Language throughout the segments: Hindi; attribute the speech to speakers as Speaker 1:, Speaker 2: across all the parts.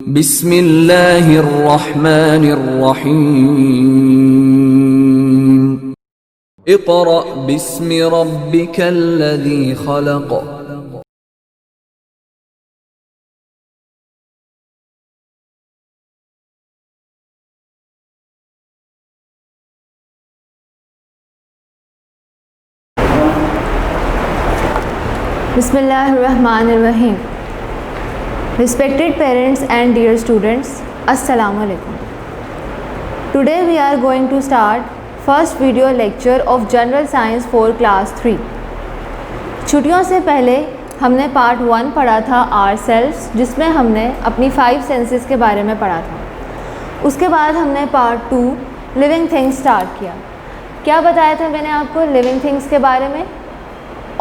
Speaker 1: बिस्मिल्लाहिर्रहमानिर्रहीम। इक़रा बिस्मि रब्बिकल्लज़ी खलक़।
Speaker 2: बिस्मिल्लाहिर्रहमानिर्रहीम। Respected parents and dear students, Assalamu alaikum. Today we are going to start first video lecture of General Science for Class 3. छुट्टियों से पहले हमने पार्ट 1 पढ़ा था ourselves, जिसमें हमने अपनी 5 सेंसेस के बारे में पढ़ा था। उसके बाद हमने पार्ट 2 लिविंग थिंग्स स्टार्ट किया। क्या बताया था मैंने आपको लिविंग थिंग्स के बारे में?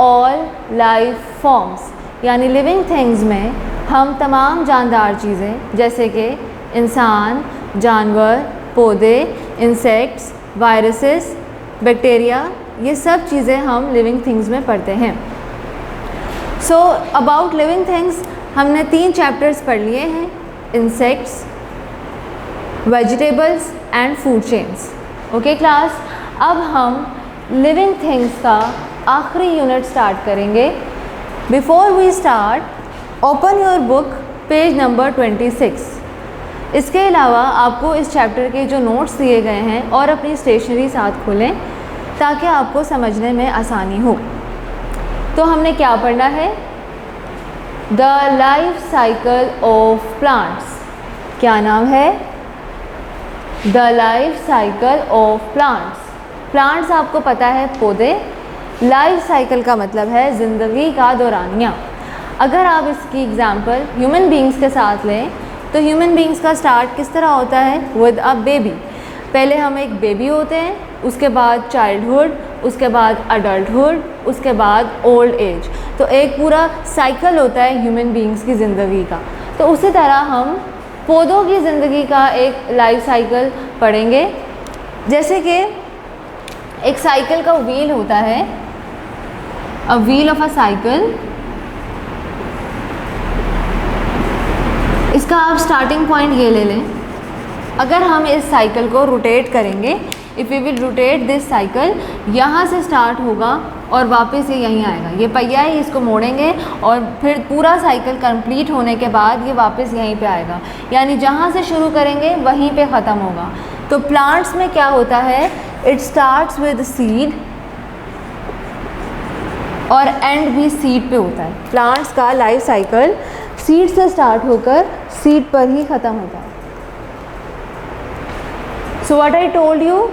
Speaker 2: ऑल लाइफ फॉर्म्स, यानी लिविंग थिंग्स में हम तमाम जानदार चीज़ें जैसे कि इंसान, जानवर, पौधे, इंसेक्ट्स, वायरसेस, बैक्टीरिया, ये सब चीज़ें हम लिविंग थिंग्स में पढ़ते हैं। सो अबाउट लिविंग थिंग्स हमने 3 चैप्टर्स पढ़ लिए हैं, insects, vegetables and food chains. Okay class, अब हम लिविंग थिंग्स का आखिरी यूनिट स्टार्ट करेंगे। Before we start, open your book page number 26। इसके अलावा आपको इस चैप्टर के जो नोट्स दिए गए हैं और अपनी स्टेशनरी साथ खोलें ताकि आपको समझने में आसानी हो। तो हमने क्या पढ़ना है? The life cycle of plants. क्या नाम है? The life cycle of plants. Plants आपको पता है पौधे। लाइफ साइकिल का मतलब है ज़िंदगी का दौरानिया। अगर आप इसकी एग्जांपल ह्यूमन बींग्स के साथ लें तो ह्यूमन बींग्स का स्टार्ट किस तरह होता है? With a baby. पहले हम एक बेबी होते हैं, उसके बाद चाइल्डहुड, उसके बाद अडल्टहुड, उसके बाद ओल्ड एज। तो एक पूरा साइकिल होता है ह्यूमन बींग्स की ज़िंदगी का। तो उसी तरह हम पौधों की ज़िंदगी का एक लाइफ साइकिल पढ़ेंगे। जैसे कि एक साइकिल का व्हील होता है, a wheel of a cycle. इसका आप स्टार्टिंग पॉइंट ये ले लें। अगर हम इस साइकिल को रोटेट करेंगे, if we will rotate this cycle, यहाँ से स्टार्ट होगा और वापस ये यहीं आएगा। ये पहिया है, इसको मोड़ेंगे और फिर पूरा साइकिल कंप्लीट होने के बाद ये वापस यहीं पे आएगा। यानी जहाँ से शुरू करेंगे वहीं पे ख़त्म होगा। तो प्लांट्स में क्या होता है? इट स्टार्ट्स विद सीड और एंड भी सीड पे होता है। प्लांट्स का लाइफ साइकिल सीड से स्टार्ट होकर सीड पर ही ख़त्म होता है। So what I told you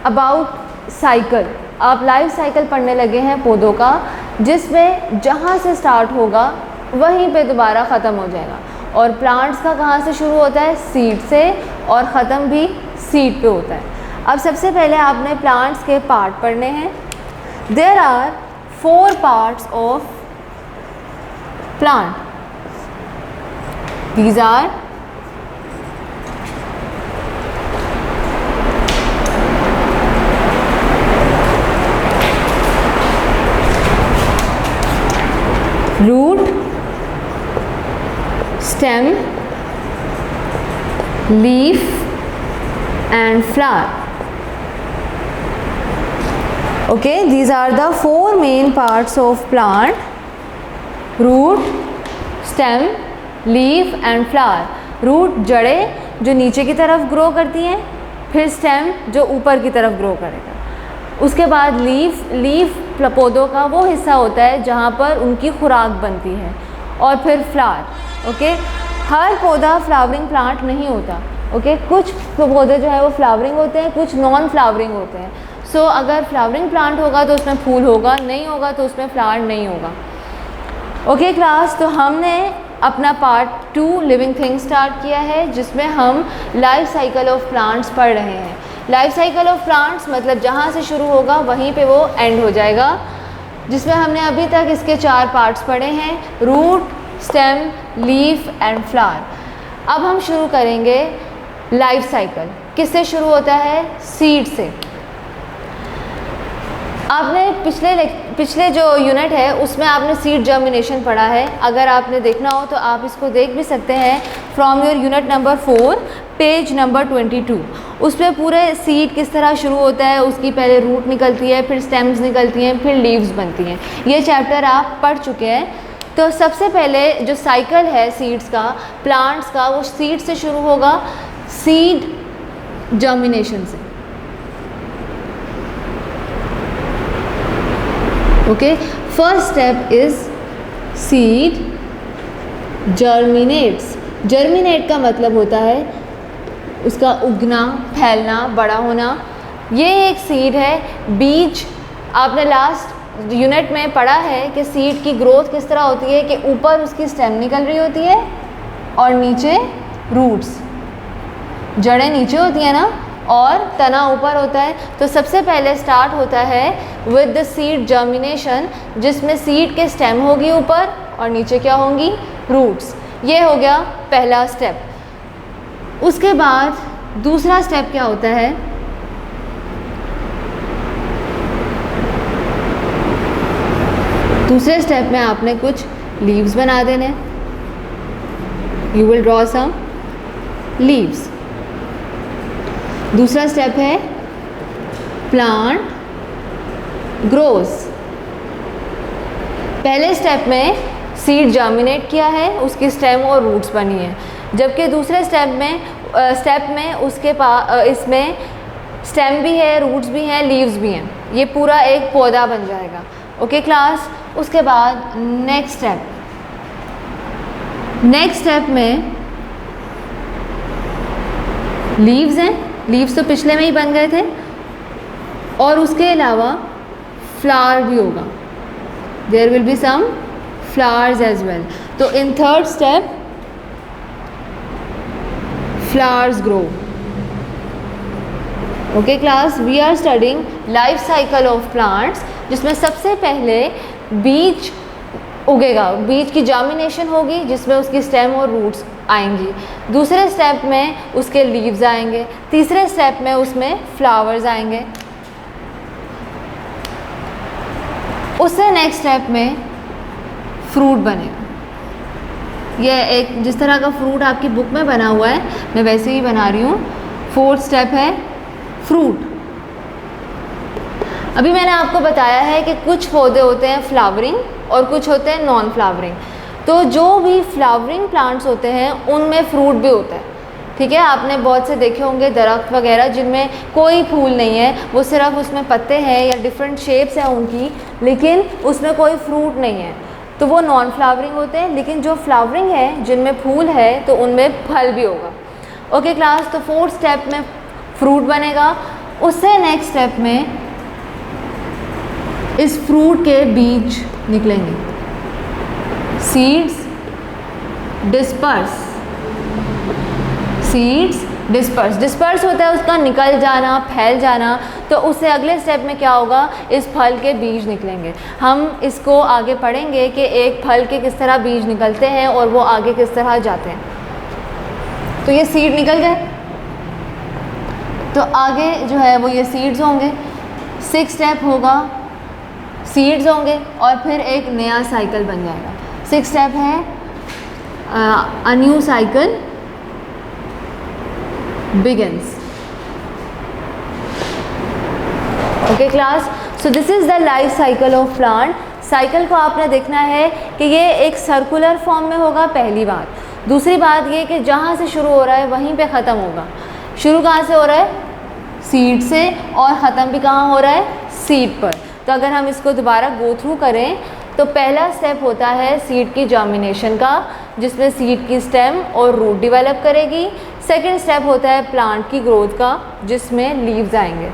Speaker 2: about cycle, आप लाइफ साइकिल पढ़ने लगे हैं पौधों का, जिसमें जहाँ से स्टार्ट होगा वहीं पे दोबारा ख़त्म हो जाएगा। और प्लांट्स का कहाँ से शुरू होता है? सीड से, और ख़त्म भी सीड पे होता है। अब सबसे पहले आपने प्लांट्स के पार्ट पढ़ने हैं। There are 4 parts of plant. These are root, stem, leaf and flower. Okay, these are the 4 main parts of plant: root, stem, leaf and flower. Root जड़ें जो नीचे की तरफ ग्रो करती हैं, फिर स्टेम जो ऊपर की तरफ ग्रो करेगा, उसके बाद लीफ पौधों का वो हिस्सा होता है जहाँ पर उनकी खुराक बनती है, और फिर फ्लावर। ओके, हर पौधा फ्लावरिंग प्लांट नहीं होता। ओके, कुछ पौधे जो है वो फ्लावरिंग होते हैं, कुछ नॉन फ्लावरिंग होते हैं। सो अगर फ्लावरिंग प्लांट होगा तो उसमें फूल होगा, नहीं होगा तो उसमें फ्लावर नहीं होगा। ओके क्लास, तो हमने अपना पार्ट 2 लिविंग थिंग्स स्टार्ट किया है, जिसमें हम लाइफ साइकिल ऑफ प्लांट्स पढ़ रहे हैं। लाइफ साइकिल ऑफ प्लांट्स मतलब जहाँ से शुरू होगा वहीं पे वो एंड हो जाएगा, जिसमें हमने अभी तक इसके 4 पार्ट्स पढ़े हैं: root, stem, leaf and flower. अब हम शुरू करेंगे लाइफ साइकिल। किससे शुरू होता है? सीड से। आपने पिछले जो यूनिट है उसमें आपने सीड जर्मिनेशन पढ़ा है, अगर आपने देखना हो तो आप इसको देख भी सकते हैं from your unit number 4 page number 22। उसमें पूरे सीड किस तरह शुरू होता है, उसकी पहले रूट निकलती है, फिर स्टेम्स निकलती हैं, फिर लीव्स बनती हैं। ये चैप्टर आप पढ़ चुके हैं। तो सबसे पहले जो साइकिल है सीड्स का, प्लांट्स का, वो सीड से शुरू होगा, सीड जर्मिनेशन से। Okay, first step is seed germinates. Germinate का मतलब होता है उसका उगना, फैलना, बड़ा होना। ये एक सीड है। बीज आपने लास्ट यूनिट में पढ़ा है कि सीड की ग्रोथ किस तरह होती है कि ऊपर उसकी स्टेम निकल रही होती है और नीचे रूट्स, जड़ें नीचे होती हैं ना, और तना ऊपर होता है। तो सबसे पहले स्टार्ट होता है विद द सीड जर्मिनेशन, जिसमें सीड के स्टेम होगी ऊपर और नीचे क्या होंगी, रूट्स। ये हो गया पहला स्टेप। उसके बाद दूसरा स्टेप क्या होता है, दूसरे स्टेप में आपने कुछ लीव्स बना देने। You will draw some leaves. दूसरा स्टेप है प्लांट ग्रोस। पहले स्टेप में सीड जर्मिनेट किया है, उसकी स्टेम और रूट्स बनी है, जबकि दूसरे स्टेप में उसके पास इसमें स्टेम भी है, रूट्स भी हैं, लीव्स भी हैं। ये पूरा एक पौधा बन जाएगा। Okay class. उसके बाद नेक्स्ट स्टेप में लीव्स हैं, लीव्स तो पिछले में ही बन गए थे, और उसके अलावा फ्लावर भी होगा। There will be some flowers as well. तो in third step flowers grow. Okay class, we are studying life cycle of plants, जिसमें सबसे पहले बीज उगेगा, बीज की जर्मिनेशन होगी जिसमें उसकी स्टेम और रूट्स आएंगी। दूसरे स्टेप में उसके लीव्स आएंगे। तीसरे स्टेप में उसमें फ्लावर्स आएंगे। उससे नेक्स्ट स्टेप में फ्रूट बनेगा। यह एक जिस तरह का फ्रूट आपकी बुक में बना हुआ है, मैं वैसे ही बना रही हूँ। फोर्थ स्टेप है फ्रूट। अभी मैंने आपको बताया है कि कुछ पौधे होते हैं फ्लावरिंग और कुछ होते हैं नॉन फ्लावरिंग। तो जो भी फ्लावरिंग प्लांट्स होते हैं उनमें फ्रूट भी होता है, ठीक है। आपने बहुत से देखे होंगे दरख्त वगैरह जिनमें कोई फूल नहीं है, वो सिर्फ उसमें पत्ते हैं या डिफरेंट शेप्स हैं उनकी, लेकिन उसमें कोई फ्रूट नहीं है, तो वो नॉन फ्लावरिंग होते हैं। लेकिन जो फ्लावरिंग है, जिनमें फूल है, तो उनमें फल भी होगा। Okay class. तो फोर्थ स्टेप में फ्रूट बनेगा। उससे नेक्स्ट स्टेप में इस फ्रूट के बीज निकलेंगे, सीड्स डिस्पर्स। सीड्स डिस्पर्स होता है उसका निकल जाना, फैल जाना। तो उससे अगले स्टेप में क्या होगा, इस फल के बीज निकलेंगे। हम इसको आगे पढ़ेंगे कि एक फल के किस तरह बीज निकलते हैं और वो आगे किस तरह जाते हैं। तो ये सीड निकल गए, तो आगे जो है वो ये सीड्स होंगे। सिक्स स्टेप होगा, सीड्स होंगे और फिर एक नया साइकिल बन जाएगा। सिक्स स्टेप है a new cycle begins. Okay class. So this is the life cycle of plant. Cycle को आपने देखना है कि ये एक सर्कुलर फॉर्म में होगा, पहली बात। दूसरी बात ये कि जहाँ से शुरू हो रहा है वहीं पे ख़त्म होगा। शुरू कहाँ से हो रहा है, सीड से, और ख़त्म भी कहाँ हो रहा है, सीड पर। तो अगर हम इसको दोबारा गो थ्रू करें तो पहला स्टेप होता है सीड की जर्मिनेशन का, जिसमें सीड की स्टेम और रूट डेवलप करेगी। सेकंड स्टेप होता है प्लांट की ग्रोथ का, जिसमें लीव्स आएंगे।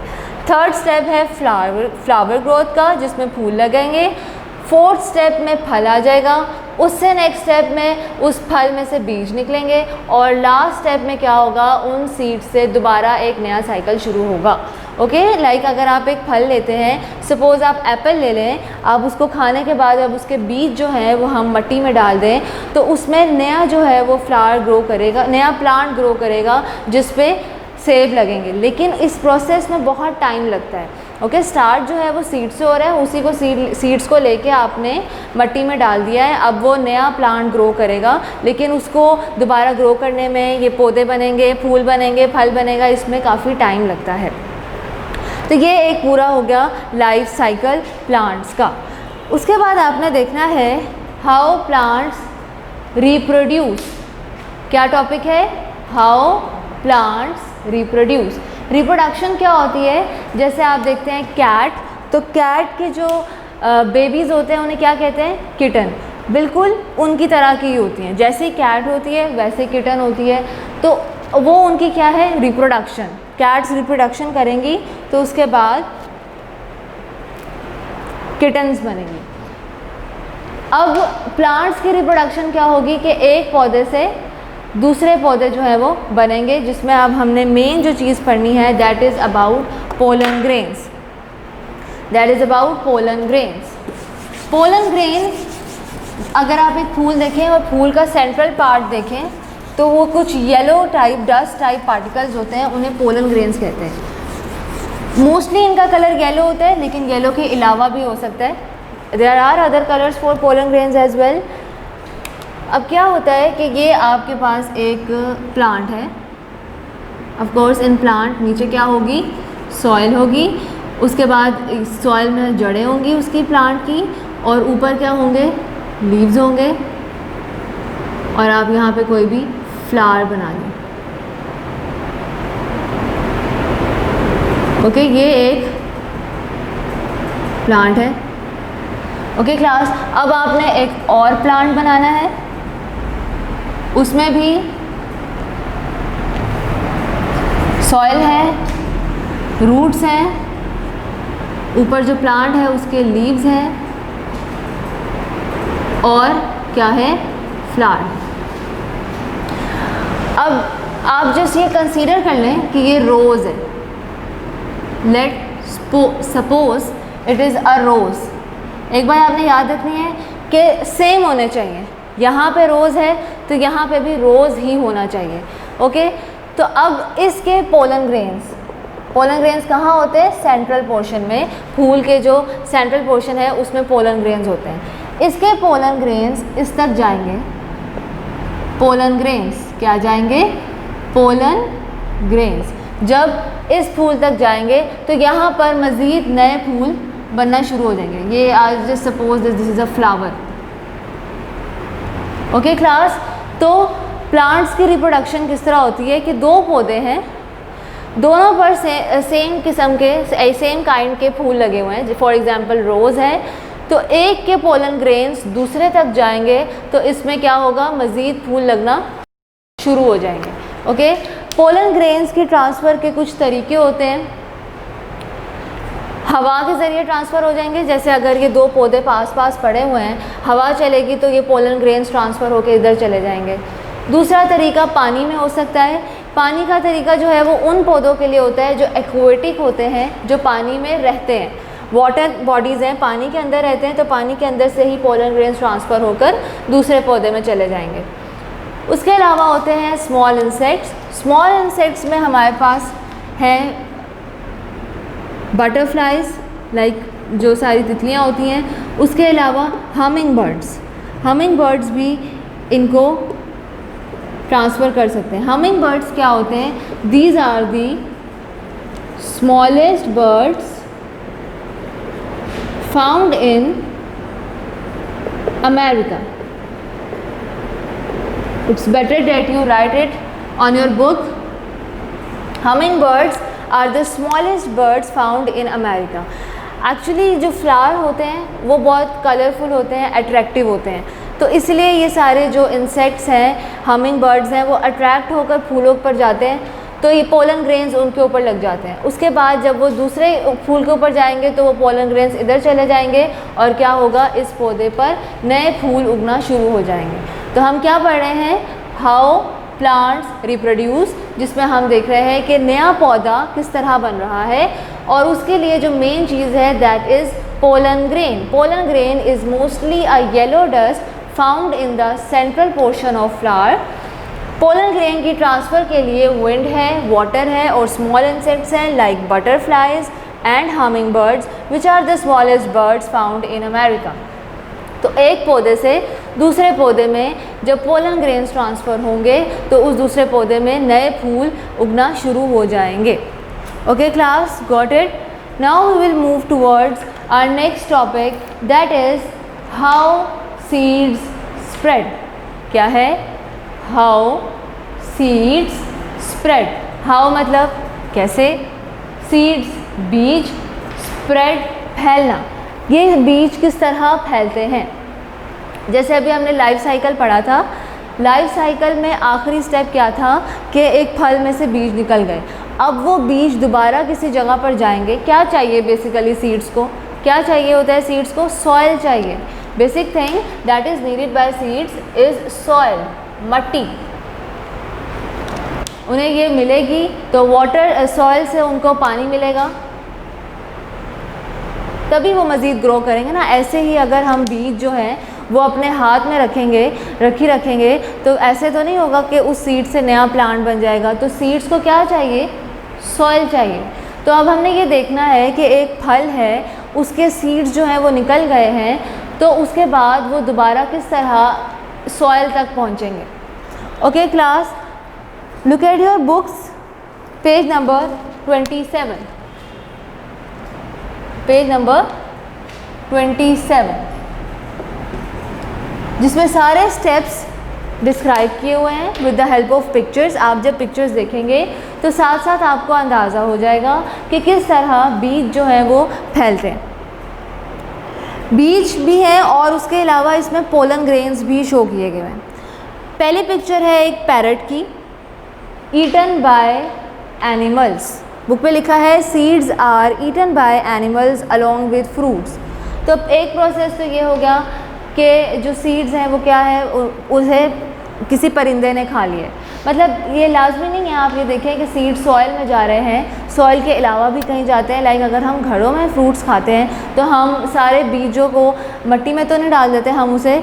Speaker 2: थर्ड स्टेप है फ्लावर ग्रोथ का, जिसमें फूल लगेंगे। फोर्थ स्टेप में फल आ जाएगा। उससे नेक्स्ट स्टेप में उस फल में से बीज निकलेंगे, और लास्ट स्टेप में क्या होगा, उन सीड से दोबारा एक नया साइकिल शुरू होगा। ओके लाइक अगर आप एक फल लेते हैं, सपोज़ आप एप्पल ले लें, आप उसको खाने के बाद अब उसके बीज जो हैं वो हम मिट्टी में डाल दें, तो उसमें नया जो है वो फ्लावर ग्रो करेगा, नया प्लांट ग्रो करेगा जिस पे सेब लगेंगे। लेकिन इस प्रोसेस में बहुत टाइम लगता है। ओके, स्टार्ट जो है वो सीड से हो रहा है, उसी को सीड्स को लेके आपने मिट्टी में डाल दिया है। अब वो नया प्लांट ग्रो करेगा, लेकिन उसको दोबारा ग्रो करने में ये पौधे बनेंगे, फूल बनेंगे, फल बनेगा, इसमें काफ़ी टाइम लगता है। तो ये एक पूरा हो गया लाइफ साइकिल प्लांट्स का। उसके बाद आपने देखना है हाउ प्लांट्स रिप्रोड्यूस। क्या टॉपिक है? How plants reproduce. रिप्रोडक्शन क्या होती है? जैसे आप देखते हैं कैट, तो कैट के जो बेबीज़ होते हैं उन्हें क्या कहते हैं? किटन। बिल्कुल उनकी तरह की होती हैं, जैसे कैट होती है वैसे किटन होती है। तो वो उनकी क्या है? रिप्रोडक्शन। कैट्स रिप्रोडक्शन करेंगी तो उसके बाद किटन्स बनेंगी। अब प्लांट्स की रिप्रोडक्शन क्या होगी कि एक पौधे से दूसरे पौधे जो है वो बनेंगे, जिसमें अब हमने मेन जो चीज़ पढ़नी है that is about pollen grains. That is about pollen grains. Pollen grain, अगर आप एक फूल देखें और फूल का सेंट्रल पार्ट देखें तो वो कुछ yellow type dust type particles होते हैं, उन्हें पोलन ग्रेन्स कहते हैं। मोस्टली इनका कलर येलो होता है, लेकिन येलो के अलावा भी हो सकता है। There are other colours for pollen grains as well. अब क्या होता है कि ये आपके पास एक प्लांट है। ऑफ कोर्स इन प्लांट नीचे क्या होगी? सॉइल होगी। उसके बाद सॉइल में जड़ें होंगी उसकी प्लांट की, और ऊपर क्या होंगे? लीव्स होंगे। और आप यहाँ पे कोई भी फ्लावर बना लें। ओके, ये एक प्लांट है। ओके क्लास, अब आपने एक और प्लांट बनाना है, उसमें भी सॉइल है, रूट्स हैं, ऊपर जो प्लांट है उसके लीव्स हैं, और क्या है? फ्लावर। अब आप जस्ट ये कंसीडर कर लें कि ये रोज़ है। Let suppose it is a rose. एक बार आपने याद रखनी है कि सेम होने चाहिए। यहाँ पे रोज़ है तो यहाँ पे भी रोज़ ही होना चाहिए। ओके, तो अब इसके पोलन ग्रेन्स कहाँ होते हैं? सेंट्रल पोर्शन में। फूल के जो सेंट्रल पोर्शन है उसमें पोलन ग्रेन्स होते हैं। इसके पोलन ग्रेन्स इस तक जाएंगे। पोलन ग्रेन्स क्या जाएंगे? पोलन ग्रेन्स जब इस फूल तक जाएंगे तो यहाँ पर मज़ीद नए फूल बनना शुरू हो जाएंगे। ये आज just suppose this is a flower. Okay class, तो प्लांट्स की रिप्रोडक्शन किस तरह होती है कि दो पौधे हैं, दोनों पर सेम किस्म के सेम काइंड के फूल लगे हुए हैं। फॉर एग्जांपल रोज़ है, तो एक के पोलन ग्रेन्स दूसरे तक जाएंगे तो इसमें क्या होगा? मज़ीद फूल लगना शुरू हो जाएंगे। ओके, पोलन ग्रेन्स की ट्रांसफ़र के कुछ तरीके होते हैं। हवा के ज़रिए ट्रांसफ़र हो जाएंगे। जैसे अगर ये दो पौधे पास पास पड़े हुए हैं, हवा चलेगी तो ये पोलन ग्रेन्स ट्रांसफ़र होकर इधर चले जाएंगे। दूसरा तरीका पानी में हो सकता है। पानी का तरीका जो है वो उन पौधों के लिए होता है जो एक्वेटिक होते हैं, जो पानी में रहते हैं। वाटर बॉडीज़ हैं, पानी के अंदर रहते हैं, तो पानी के अंदर से ही पोलन ग्रेन्स ट्रांसफ़र होकर दूसरे पौधे में चले जाएंगे। उसके अलावा होते हैं स्मॉल इंसेक्ट्स। स्मॉल इंसेक्ट्स में हमारे पास हैं बटरफ्लाइज, लाइक जो सारी तितलियाँ होती हैं। उसके अलावा हमिंग बर्ड्स भी इनको ट्रांसफ़र कर सकते हैं। हमिंग बर्ड्स क्या होते हैं? These are the smallest birds found in America. It's better that you write it on your book. Hummingbirds are the smallest birds found in America. Actually जो फ्लावर होते हैं वो बहुत कलरफुल होते हैं, अट्रैक्टिव होते हैं, तो इसलिए ये सारे जो इंसेक्ट्स हैं, हमिंग बर्ड्स हैं, वो अट्रैक्ट होकर फूलों पर जाते हैं, तो ये पोलन ग्रेन्स उनके ऊपर लग जाते हैं। उसके बाद जब वो दूसरे फूल के ऊपर जाएंगे तो वो पोलन ग्रेन्स इधर चले जाएंगे और क्या होगा? इस पौधे पर नए फूल उगना शुरू हो जाएंगे। तो हम क्या पढ़ रहे हैं? हाउ प्लांट्स रिप्रोड्यूस, जिसमें हम देख रहे हैं कि नया पौधा किस तरह बन रहा है, और उसके लिए जो मेन चीज़ है that is pollen grain. Pollen grain is mostly a yellow dust found in the central portion of flower. Pollen grain की ट्रांसफ़र के लिए विंड है, वाटर है और स्मॉल इंसेक्ट्स हैं like butterflies, and hummingbirds, which are the smallest birds found in America. तो एक पौधे से दूसरे पौधे में जब पोलन ग्रेन्स ट्रांसफ़र होंगे तो उस दूसरे पौधे में नए फूल उगना शुरू हो जाएंगे. Okay class, got it? Now we will move towards our next topic, that is how seeds spread. क्या है? How seeds spread. हाउ मतलब कैसे, सीड्स बीज, स्प्रेड फैलना. ये बीज किस तरह फैलते हैं? जैसे अभी हमने लाइफ साइकिल पढ़ा था. लाइफ साइकिल में आखिरी स्टेप क्या था कि एक फल में से बीज निकल गए. अब वो बीज दोबारा किसी जगह पर जाएंगे. क्या चाहिए बेसिकली सीड्स को? क्या चाहिए होता है सीड्स को? सॉइल चाहिए. Basic thing that is needed bye seeds is soil, मट्टी. उन्हें ये मिलेगी तो वाटर, सॉइल से उनको पानी मिलेगा, तभी वो मज़ीद ग्रो करेंगे ना. ऐसे ही अगर हम बीज जो हैं वो अपने हाथ में रखेंगे तो ऐसे तो नहीं होगा कि उस सीड से नया प्लांट बन जाएगा. तो सीड्स को क्या चाहिए? सॉइल चाहिए. तो अब हमने ये देखना है कि एक फल है, उसके सीड्स जो हैं वो निकल गए हैं, तो उसके बाद वो दोबारा किस तरह सॉइल तक पहुँचेंगे. Okay class, look at your books, page number 27. Page number 27 जिसमें सारे स्टेप्स डिस्क्राइब किए हुए हैं with the help of pictures. आप जब पिक्चर्स देखेंगे तो साथ साथ आपको अंदाज़ा हो जाएगा कि किस तरह बीज जो है वो फैलते हैं. बीज भी हैं और उसके अलावा इसमें पोलन ग्रेन्स भी शो किए गए हैं. पहली पिक्चर है एक पैरट की, ईटन बाय एनिमल्स. बुक पे लिखा है seeds are eaten by animals along with fruits. तो एक प्रोसेस तो ये हो गया कि जो सीड्स हैं वो क्या है, उसे किसी परिंदे ने खा लिया. मतलब ये लाजमी नहीं है आप ये देखें कि सीड सॉइल में जा रहे हैं, सॉइल के अलावा भी कहीं जाते हैं. लाइक अगर हम घरों में फ्रूट्स खाते हैं तो हम सारे बीजों को मट्टी में तो नहीं डाल देते, हम उसे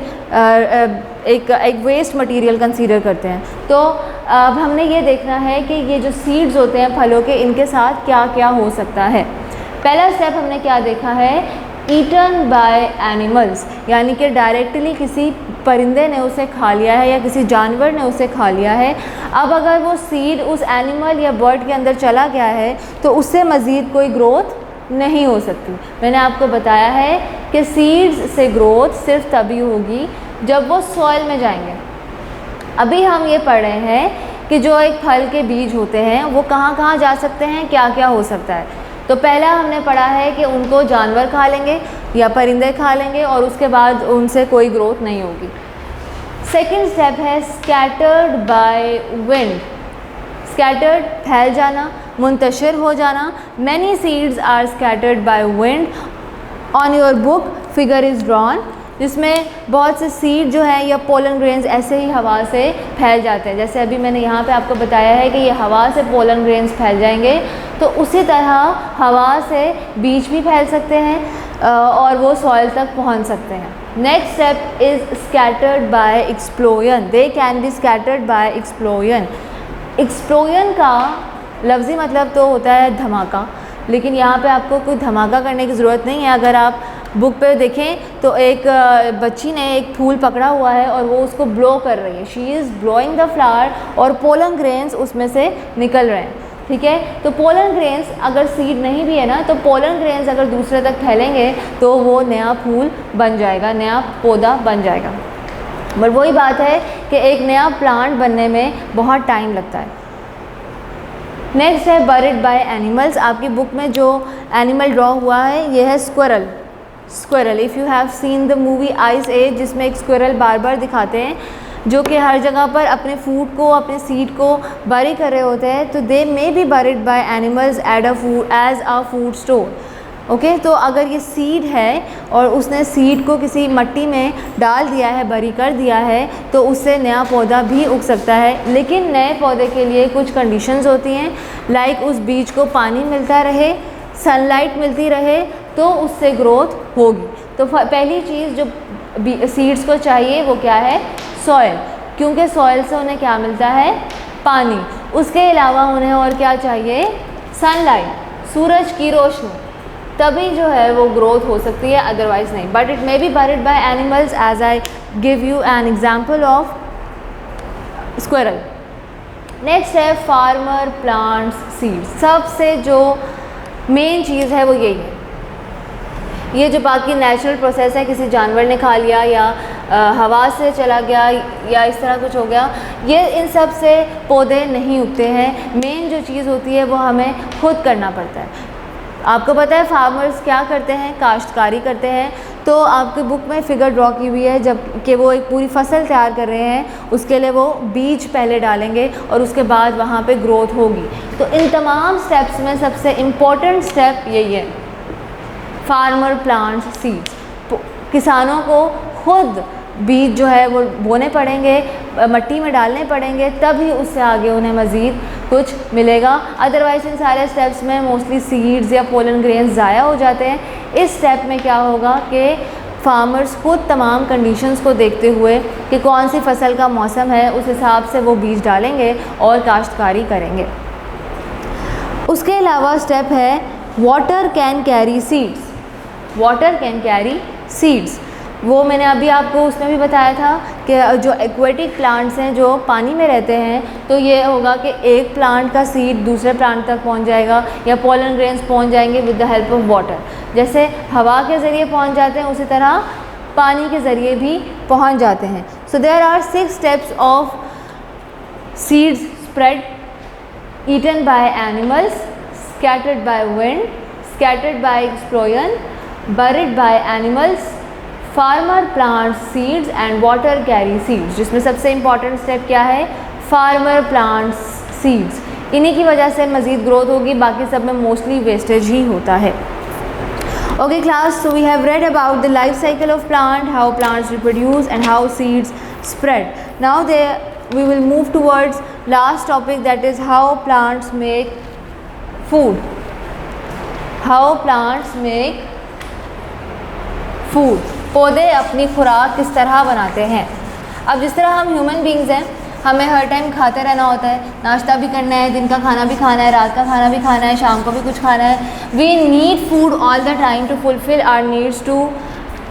Speaker 2: एक वेस्ट मटेरियल कंसीडर करते हैं. तो अब हमने ये देखना है कि ये जो सीड्स होते हैं फलों के, इनके साथ क्या क्या हो सकता है. पहला स्टेप हमने क्या देखा है? ईटन बाय एनिमल्स, यानी कि डायरेक्टली किसी परिंदे ने उसे खा लिया है या किसी जानवर ने उसे खा लिया है. अब अगर वो सीड उस एनिमल या बर्ड के अंदर चला गया है तो उससे मज़ीद कोई ग्रोथ नहीं हो सकती. मैंने आपको बताया है कि सीड्स से ग्रोथ सिर्फ तभी होगी जब वो सॉइल में जाएंगे. अभी हम ये पढ़ रहे हैं कि जो एक फल के बीज होते हैं वो कहाँ कहाँ जा सकते हैं, क्या क्या हो सकता है. तो पहला हमने पढ़ा है कि उनको जानवर खा लेंगे या परिंदे खा लेंगे और उसके बाद उनसे कोई ग्रोथ नहीं होगी. सेकंड स्टेप है स्कैटर्ड बाय विंड. स्कैटर्ड फैल जाना, मुंतशिर हो जाना. Many seeds are scattered by wind. On your book figure is drawn, जिसमें बहुत से सीड जो है या पोलन ग्रेन्स ऐसे ही हवा से फैल जाते हैं. जैसे अभी मैंने यहाँ पे आपको बताया है कि ये हवा से पोलन ग्रेन्स फैल जाएंगे, तो उसी तरह हवा से बीज भी फैल सकते हैं और वो सॉइल तक पहुँच सकते हैं. Next step is scattered by explosion. They can be scattered by explosion. Explosion का लफ्ज़ी मतलब तो होता है धमाका, लेकिन यहाँ पे आपको कोई धमाका करने की ज़रूरत नहीं है. अगर आप बुक पे देखें तो एक बच्ची ने एक फूल पकड़ा हुआ है और वो उसको ब्लो कर रही है. She is blowing the flower और पोलन ग्रेन्स उसमें से निकल रहे हैं. ठीक है, तो पोलन ग्रेन्स अगर सीड नहीं भी है ना, तो पोलन ग्रेन्स अगर दूसरे तक फैलेंगे तो वो नया फूल बन जाएगा, नया पौधा बन जाएगा. बट वही बात है कि एक नया प्लांट बनने में बहुत टाइम लगता है. नेक्स्ट है बरीड बाय एनिमल्स. आपकी बुक में जो एनिमल ड्रॉ हुआ है ये है squirrel. Squirrel, if you have seen the movie Ice Age, जिसमें एक स्क्विरल बार बार दिखाते हैं जो कि हर जगह पर अपने फूड को, अपने सीड को बरी कर रहे होते हैं. तो they may be buried by animals as a food store. Okay, तो अगर ये सीड है और उसने सीड को किसी मट्टी में डाल दिया है, बरी कर दिया है, तो उससे नया पौधा भी उग सकता है. लेकिन नए पौधे के लिए कुछ कंडीशंस होती हैं. लाइक उस बीज को पानी मिलता रहे, सनलाइट मिलती रहे, तो उससे ग्रोथ होगी. तो पहली चीज़ जो सीड्स को चाहिए वो क्या है? सॉइल, क्योंकि सॉइल से उन्हें क्या मिलता है? पानी. उसके अलावा उन्हें और क्या चाहिए? सनलाइट, सूरज की रोशनी. तभी जो है वो ग्रोथ हो सकती है, अदरवाइज नहीं. But it may be buried by animals, as I give you an example of squirrel. Next है फार्मर प्लांट्स सीड्स. सबसे जो मेन चीज़ है वो यही है. ये जो बाकी नेचुरल प्रोसेस है, किसी जानवर ने खा लिया या हवा से चला गया या इस तरह कुछ हो गया, ये इन सब से पौधे नहीं उगते हैं. मेन जो चीज़ होती है वो हमें खुद करना पड़ता है. आपको पता है फार्मर्स क्या करते हैं, काश्तकारी करते हैं. तो आपके बुक में फिगर ड्रॉ की हुई है, जब कि वो एक पूरी फसल तैयार कर रहे हैं, उसके लिए वो बीज पहले डालेंगे और उसके बाद वहाँ पे ग्रोथ होगी. तो इन तमाम स्टेप्स में सबसे इम्पॉर्टेंट स्टेप यही है, फार्मर प्लांट्स सीड्स. किसानों को खुद बीज जो है वो बोने पड़ेंगे, मट्टी में डालने पड़ेंगे, तभी उससे आगे उन्हें मज़ीद कुछ मिलेगा. अदरवाइज़ इन सारे स्टेप्स में मोस्टली सीड्स या पोलन ग्रेन्स ज़ाया हो जाते हैं. इस स्टेप में क्या होगा कि फार्मर्स खुद तमाम कंडीशंस को देखते हुए कि कौन सी फसल का मौसम है, उस हिसाब से वो बीज डालेंगे और काश्तकारी करेंगे. उसके अलावा स्टेप है water can carry seeds. Water can carry seeds, वो मैंने अभी आपको उसमें भी बताया था कि जो एक्वेटिक प्लांट्स हैं जो पानी में रहते हैं, तो ये होगा कि एक प्लांट का सीड दूसरे प्लांट तक पहुंच जाएगा या पोलन ग्रेन्स पहुंच जाएंगे with the help of water. जैसे हवा के ज़रिए पहुंच जाते हैं, उसी तरह पानी के ज़रिए भी पहुंच जाते हैं. So there are 6 steps of seeds spread, eaten by animals, scattered by wind, scattered by explosion, buried by animals, farmer plants seeds and water carry seeds. जिसमें सबसे इम्पॉर्टेंट स्टेप क्या है, फार्मर प्लांट्स सीड्स. इन्हीं की वजह से मज़ीद ग्रोथ होगी, बाकी सब में मोस्टली वेस्टेज ही होता है. Okay class, so we have read about the life cycle of plant, how plants reproduce and how seeds spread. Now we will move towards last topic, that is how plants make food. How plants make food. पौधे अपनी खुराक किस तरह बनाते हैं. अब जिस तरह हम ह्यूमन बींग्स हैं, हमें हर टाइम खाते रहना होता है, नाश्ता भी करना है, दिन का खाना भी खाना है, रात का खाना भी खाना है, शाम को भी कुछ खाना है. We need food all the time to fulfil our needs, to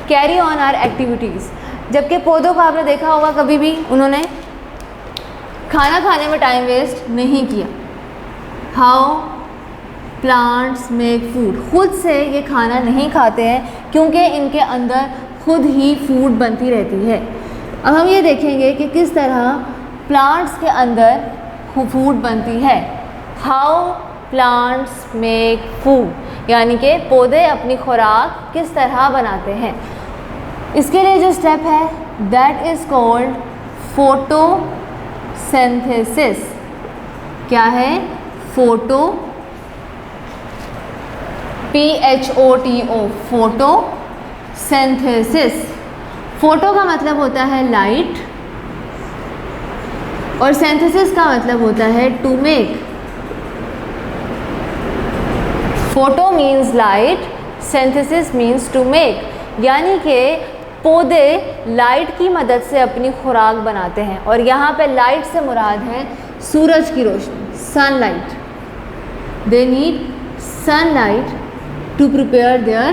Speaker 2: carry on our activities. जबकि पौधों को आपने देखा होगा, कभी भी उन्होंने खाना खाने में टाइम वेस्ट नहीं किया. How plants make food. खुद से ये खाना नहीं खाते हैं क्योंकि इनके अंदर खुद ही फूड बनती रहती है. अब हम ये देखेंगे कि किस तरह प्लांट्स के अंदर फूड बनती है. हाउ प्लांट्स मेक फूड, यानी कि पौधे अपनी खुराक किस तरह बनाते हैं. इसके लिए जो स्टेप है दैट इज़ कॉल्ड फोटोसिंथेसिस. क्या है? Photo, PHOTO, photosynthesis. फोटो का मतलब होता है लाइट और सिंथेसिस का मतलब होता है to make. Photo means light, synthesis means to make. यानी कि पौधे लाइट की मदद से अपनी खुराक बनाते हैं, और यहाँ पे लाइट से मुराद है सूरज की रोशनी, sunlight. They need sunlight to prepare their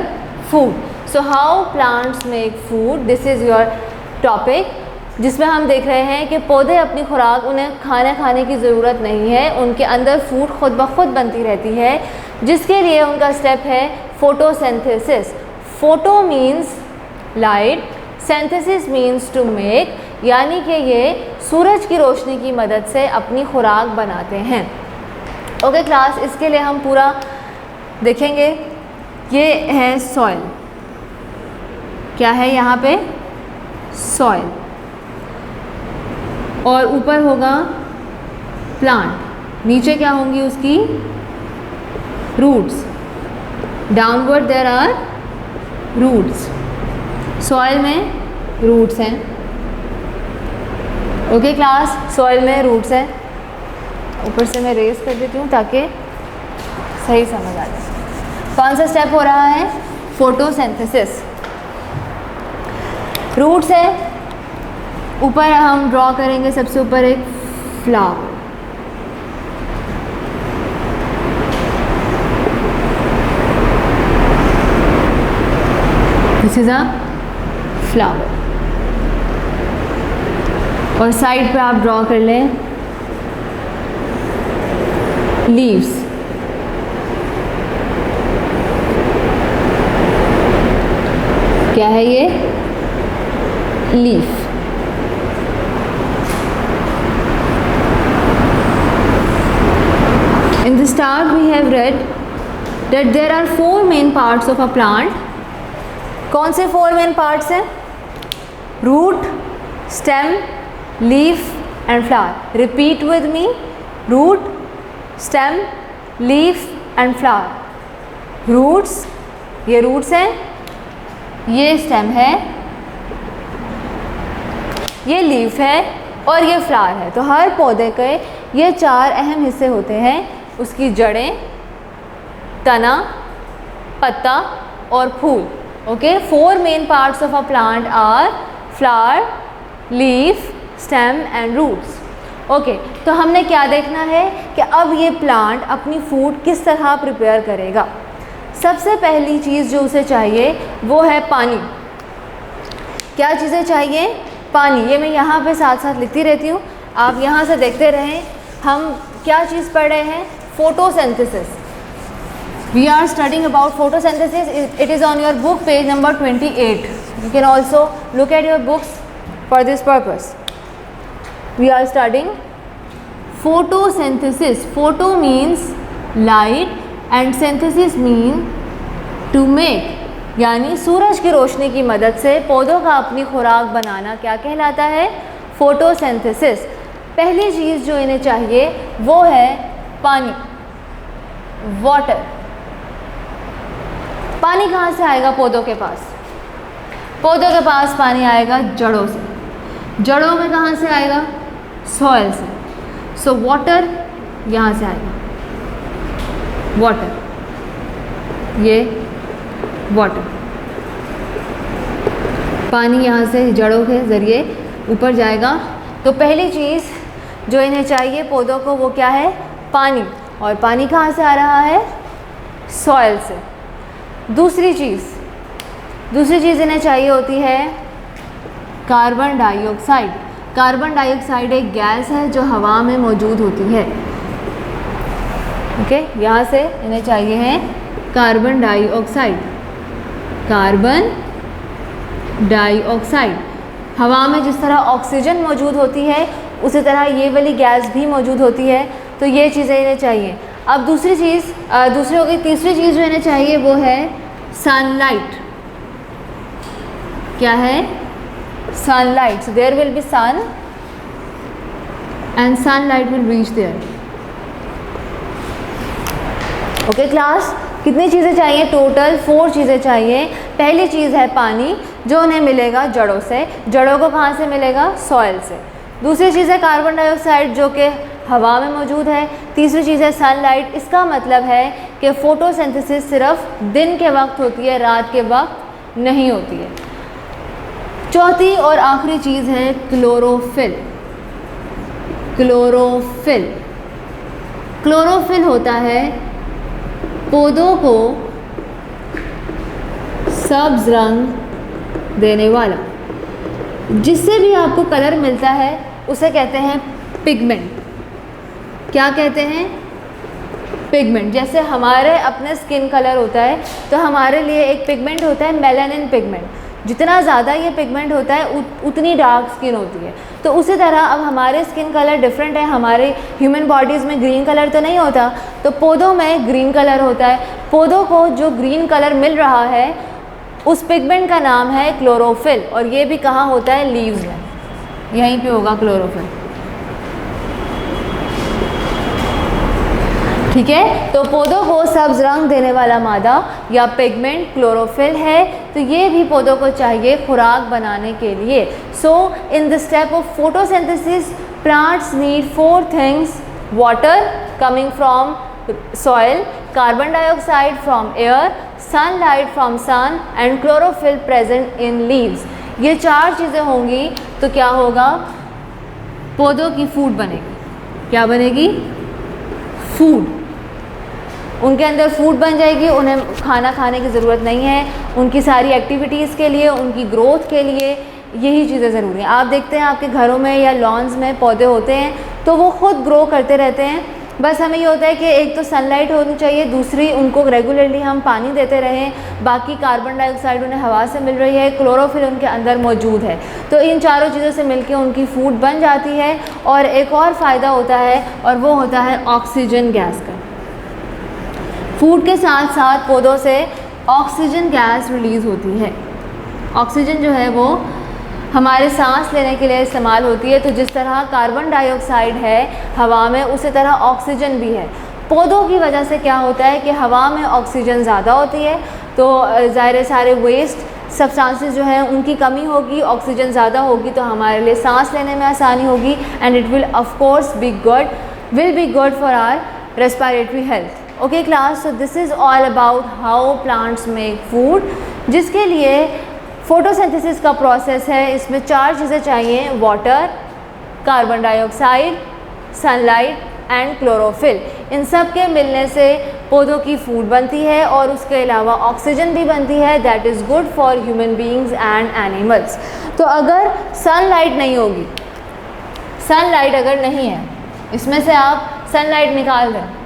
Speaker 2: food. So how plants make food, this is your topic, जिसमें हम देख रहे हैं कि पौधे अपनी खुराक, उन्हें खाना खाने की ज़रूरत नहीं है, उनके अंदर फूड खुद ब खुद बनती रहती है, जिसके लिए उनका स्टेप है photosynthesis. Photo means light, synthesis means to make, यानी कि ये सूरज की रोशनी की मदद से अपनी खुराक बनाते हैं. ओके क्लास, इसके लिए हम पूरा देखेंगे. ये है सॉइल. क्या है यहाँ पे? सॉइल. और ऊपर होगा प्लांट, नीचे क्या होंगी उसकी? Roots. Downward there are roots. Soil में रूट्स हैं. ओके क्लास, सॉइल में रूट्स हैं. ऊपर से मैं रेस कर देती हूँ ताकि सही समझ आ जाए. कौन सा स्टेप हो रहा है? फोटोसिंथेसिस. रूट्स है. ऊपर हम ड्रॉ करेंगे सबसे ऊपर एक flower. This is a flower. और साइड पे आप ड्रॉ कर लें लीव्स। क्या है ये? Leaf. In the start we have read that there are 4 main parts of a plant. कौन से 4 main parts हैं? Root, stem, leaf and flower. Repeat with me. Root, stem, leaf and flower. Roots, ये roots हैं, ये stem है, ये लीफ है और ये फ्लावर है। तो हर पौधे के ये 4 अहम हिस्से होते हैं, उसकी जड़ें, तना, पत्ता और फूल। Okay, 4 main parts of a plant are flower, leaf, stem and roots. Okay, तो हमने क्या देखना है कि अब ये प्लांट अपनी फूड किस तरह प्रिपेयर करेगा। सबसे पहली चीज़ जो उसे चाहिए वो है पानी। क्या चीज़ें चाहिए? पानी। ये मैं यहाँ पे साथ साथ लिखती रहती हूँ, आप यहाँ से देखते रहें। हम क्या चीज़ पढ़ रहे हैं? Photosynthesis. We are studying about photosynthesis. It is on your book page number 28। You can also look at your books for this purpose. We are studying photosynthesis. Photo means light and synthesis mean to make, यानी सूरज की रोशनी की मदद से पौधों का अपनी खुराक बनाना क्या कहलाता है? फोटोसिंथेसिस। पहली चीज़ जो इन्हें चाहिए वो है पानी, वाटर। पानी कहाँ से आएगा पौधों के पास? पौधों के पास पानी आएगा जड़ों से। जड़ों में कहाँ से आएगा? सॉइल से। सो वाटर यहाँ से आएगा, वाटर, ये वाटर। पानी यहाँ से जड़ों के ज़रिए ऊपर जाएगा। तो पहली चीज़ जो इन्हें चाहिए पौधों को वो क्या है? पानी। और पानी कहाँ से आ रहा है? सॉइल से। दूसरी चीज़ इन्हें चाहिए होती है कार्बन डाइऑक्साइड। कार्बन डाइऑक्साइड एक गैस है जो हवा में मौजूद होती है। ओके, यहाँ से इन्हें चाहिए है कार्बन डाइऑक्साइड। Carbon dioxide. हवा में जिस तरह ऑक्सीजन मौजूद होती है उसी तरह ये वाली गैस भी मौजूद होती है। तो ये चीज़ें इन्हें चाहिए। अब दूसरी हो गई। तीसरी चीज़ जो इन्हें चाहिए वो है सनलाइट। क्या है? Sunlight. So there will be sun and sunlight will reach there. Okay class, कितनी चीज़ें चाहिए? टोटल 4 चीज़ें चाहिए। पहली चीज़ है पानी जो उन्हें मिलेगा जड़ों से। जड़ों को कहाँ से मिलेगा? सॉइल से। दूसरी चीज़ है कार्बन डाइऑक्साइड जो कि हवा में मौजूद है। तीसरी चीज़ है सनलाइट। इसका मतलब है कि फ़ोटोसिंथेसिस सिर्फ दिन के वक्त होती है, रात के वक्त नहीं होती है। चौथी और आखिरी चीज़ है क्लोरोफिल। क्लोरोफिल। क्लोरोफिल होता है पौधों को सब्ज रंग देने वाला। जिससे भी आपको कलर मिलता है उसे कहते हैं पिगमेंट। क्या कहते हैं? पिगमेंट। जैसे हमारे अपने स्किन कलर होता है तो हमारे लिए एक पिगमेंट होता है मेलानिन पिगमेंट। जितना ज़्यादा ये पिगमेंट होता है उतनी डार्क स्किन होती है। तो उसी तरह अब हमारे स्किन कलर डिफरेंट है। हमारे ह्यूमन बॉडीज़ में ग्रीन कलर तो नहीं होता, तो पौधों में ग्रीन कलर होता है। पौधों को जो ग्रीन कलर मिल रहा है उस पिगमेंट का नाम है क्लोरोफिल। और ये भी कहाँ होता है? लीव्स में, यहीं पे होगा क्लोरोफिल। ठीक है, तो पौधों को सब्ज रंग देने वाला मादा या पिगमेंट क्लोरोफिल है। तो ये भी पौधों को चाहिए खुराक बनाने के लिए। So in the step of photosynthesis plants need 4 things: water coming from soil, carbon dioxide from air, sunlight from sun and chlorophyll present in leaves। ये 4 चीज़ें होंगी तो क्या होगा? पौधों की फूड बनेगी। क्या बनेगी? फूड। उनके अंदर फूड बन जाएगी, उन्हें खाना खाने की ज़रूरत नहीं है। उनकी सारी एक्टिविटीज़ के लिए, उनकी ग्रोथ के लिए यही चीज़ें ज़रूरी हैं। आप देखते हैं आपके घरों में या लॉन्स में पौधे होते हैं तो वो खुद ग्रो करते रहते हैं। बस हमें ये होता है कि एक तो सनलाइट होनी चाहिए, दूसरी उनको रेगुलरली हम पानी देते रहें, बाकी कार्बन डाइऑक्साइड उन्हें हवा से मिल रही है, क्लोरोफिल उनके अंदर मौजूद है। तो इन चारों चीज़ों से मिलकर उनकी फूड बन जाती है। और एक और फ़ायदा होता है और वो होता है ऑक्सीजन गैस का। फूड के साथ साथ पौधों से ऑक्सीजन गैस रिलीज़ होती है। ऑक्सीजन जो है वो हमारे सांस लेने के लिए इस्तेमाल होती है। तो जिस तरह कार्बन डाइऑक्साइड है हवा में, उसी तरह ऑक्सीजन भी है। पौधों की वजह से क्या होता है कि हवा में ऑक्सीजन ज़्यादा होती है, तो ज़ाहिर सारे वेस्ट सब्सटेंसेस जो हैं उनकी कमी होगी, ऑक्सीजन ज़्यादा होगी, तो हमारे लिए सांस लेने में आसानी होगी। And it will of course be good for our respiratory health. Okay class, so this is all about how plants make food, जिसके लिए फोटोसिंथेसिस का प्रोसेस है। इसमें 4 चीज़ें चाहिए: water, carbon dioxide, sunlight and chlorophyll. इन सब के मिलने से पौधों की फूड बनती है और उसके अलावा ऑक्सीजन भी बनती है, that is good for human beings and animals. तो अगर सनलाइट नहीं होगी, सनलाइट अगर नहीं है, इसमें से आप सनलाइट निकाल दें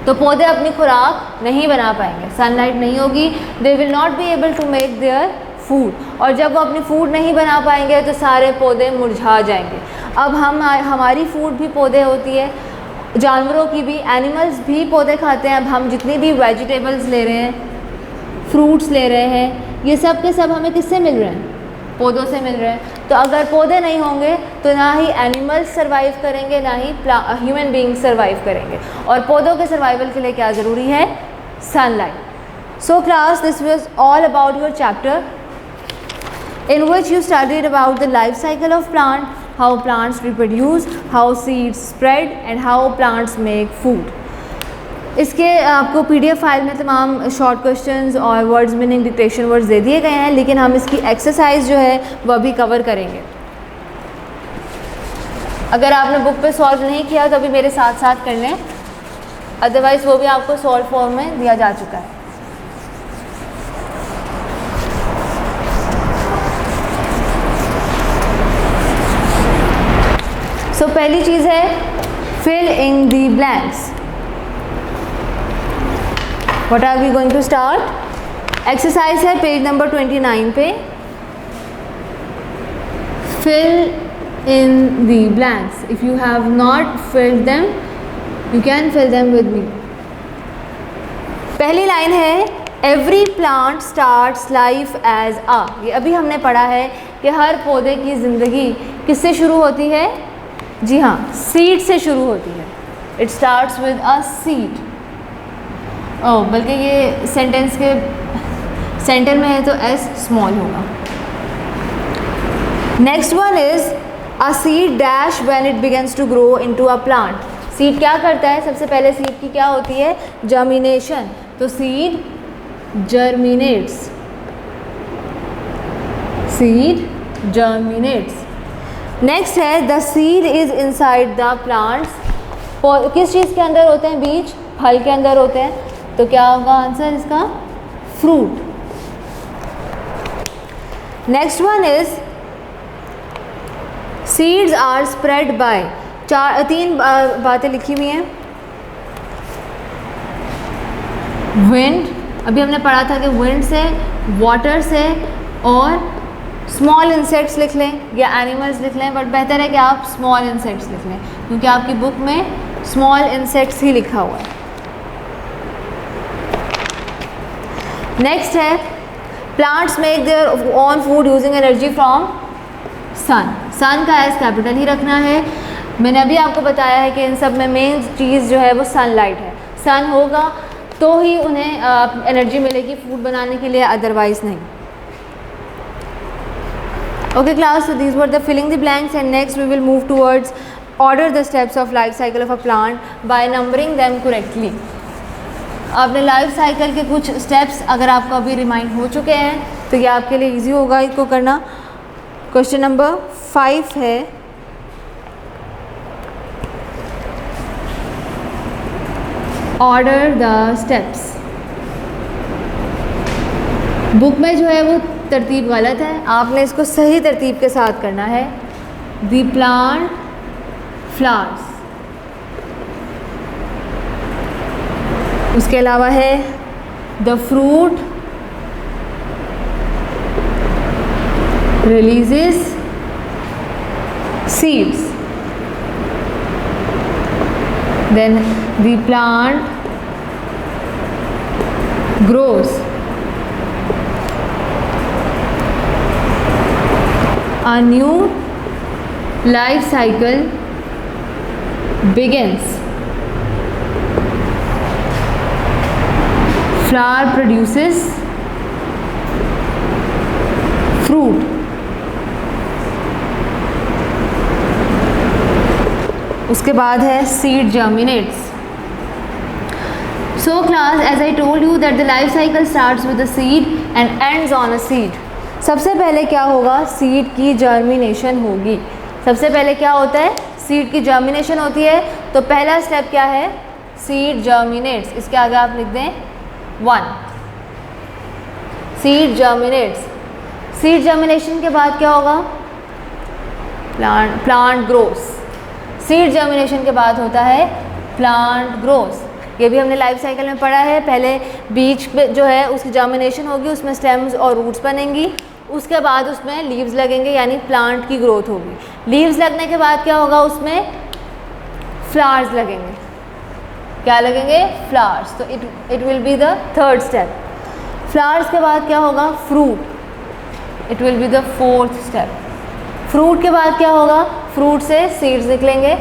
Speaker 2: तो पौधे अपनी खुराक नहीं बना पाएंगे। सनलाइट नहीं होगी, they will not be able to make their food. और जब वो अपनी फूड नहीं बना पाएंगे तो सारे पौधे मुरझा जाएंगे। अब हमारी फूड भी पौधे होती है, जानवरों की भी, एनिमल्स भी पौधे खाते हैं। अब हम जितनी भी वेजिटेबल्स ले रहे हैं, फ्रूट्स ले रहे हैं, ये सब के सब हमें किससे मिल रहे हैं? पौधों से मिल रहे हैं। तो अगर पौधे नहीं होंगे तो ना ही एनिमल्स सर्वाइव करेंगे, ना ही ह्यूमन बीइंग सर्वाइव करेंगे। और पौधों के सर्वाइवल के लिए क्या ज़रूरी है? Sunlight. So class, this was all about your chapter in which you studied about the life cycle of plant, how plants reproduce, how seeds spread and how plants make food. इसके आपको PDF फाइल में तमाम शॉर्ट क्वेश्चंस और वर्ड्स मीनिंग डिक्टेशन वर्ड्स दे दिए गए हैं, लेकिन हम इसकी एक्सरसाइज जो है वह भी कवर करेंगे। अगर आपने बुक पे सॉल्व नहीं किया तो अभी मेरे साथ साथ कर लें, अदरवाइज़ वो भी आपको सॉल्व फॉर्म में दिया जा चुका है। तो पहली चीज़ है fill in the blanks. What are we going to start? Exercise है पेज नंबर 29 पे। Fill in the blanks. If you have not filled them you can fill them with me. पहली लाइन है every plant starts life as a. ये अभी हमने पढ़ा है कि हर पौधे की ज़िंदगी किससे शुरू होती है? जी हाँ, सीड से शुरू होती है। It starts with a seed. Oh, बल्कि ये सेंटेंस के सेंटर में है तो एस स्मॉल होगा। Next one is a seed dash when it begins to grow into a plant. Seed क्या करता है? सबसे पहले सीड की क्या होती है? जर्मिनेशन। तो seed germinates, seed germinates. Next है the seed is inside the plants. किस चीज़ के अंदर होते हैं बीज? फल के अंदर होते हैं। तो क्या होगा आंसर इसका? Fruit. Next one is seeds are spread by. तीन बातें लिखी हुई हैं। विंड, अभी हमने पढ़ा था कि विंड से, वाटर से और स्मॉल इंसेक्ट्स लिख लें या एनिमल्स लिख लें, बट बेहतर है कि आप स्मॉल इंसेक्ट्स लिख लें क्योंकि आपकी बुक में स्मॉल इंसेक्ट्स ही लिखा हुआ है। नेक्स्ट है plants make their own food using energy from sun. Sun का एस कैपिटल ही रखना है। मैंने अभी आपको बताया है कि इन सब में मेन चीज़ जो है वो सनलाइट है। सन होगा तो ही उन्हें एनर्जी मिलेगी फूड बनाने के लिए, अदरवाइज नहीं। Okay class, so these were the filling the blanks and next we will move towards order the steps of life cycle of a plant by numbering them correctly. आपने लाइफ साइकिल के कुछ स्टेप्स अगर आपको अभी रिमाइंड हो चुके हैं तो ये आपके लिए इजी होगा इसको करना। क्वेश्चन नंबर 5 है ऑर्डर द स्टेप्स। बुक में जो है वो तरतीब गलत है, आपने इसको सही तरतीब के साथ करना है। द प्लांट फ्लावर्स, उसके अलावा है the fruit releases seeds, then the plant grows, a new life cycle begins. Flower produces fruit. उसके बाद है seed germinates. So class, as I told you that the life cycle starts with a seed and ends on a seed. सबसे पहले क्या होगा, सीड की जर्मिनेशन होगी। सबसे पहले क्या होता है, सीड की जर्मिनेशन होती है। तो पहला स्टेप क्या है, सीड जर्मिनेट्स। इसके आगे आप लिख दें 1, सीड जर्मिनेट्स। सीड जर्मिनेशन के बाद क्या होगा, प्लांट ग्रोस। सीड जर्मिनेशन के बाद होता है प्लांट ग्रोस। ये भी हमने लाइफ साइकिल में पढ़ा है। पहले बीज पे जो है उसकी जर्मिनेशन होगी, उसमें स्टेम्स और रूट्स बनेंगी, उसके बाद उसमें लीव्स लगेंगे यानी प्लांट की ग्रोथ होगी। लीव्स लगने के बाद क्या होगा, उसमें फ्लावर्स लगेंगे। क्या लगेंगे, फ्लावर्स। तो it will be the third step. Flowers के बाद क्या होगा, fruit. It will be the fourth step. Fruit के बाद क्या होगा, फ्रूट से सीड्स निकलेंगे।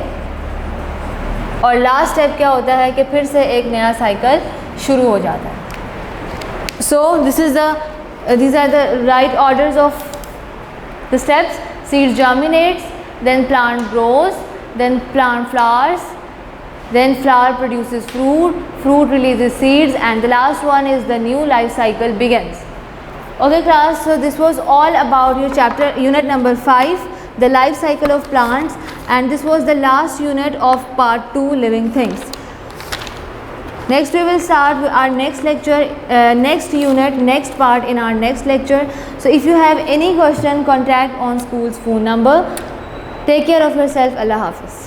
Speaker 2: और लास्ट स्टेप क्या होता है कि फिर से एक नया साइकिल शुरू हो जाता है। सो these are the right orders of the steps. Seed germinates, then plant grows, then plant flowers, then flower produces fruit, fruit releases seeds, and the last one is the new life cycle begins. Okay class, so this was all about your chapter unit number 5, the life cycle of plants, and this was the last unit of part 2, living things. Next we will start our next lecture, next unit, next part in our next lecture. So if you have any question, contact on school's phone number. Take care of yourself. Allah Hafiz.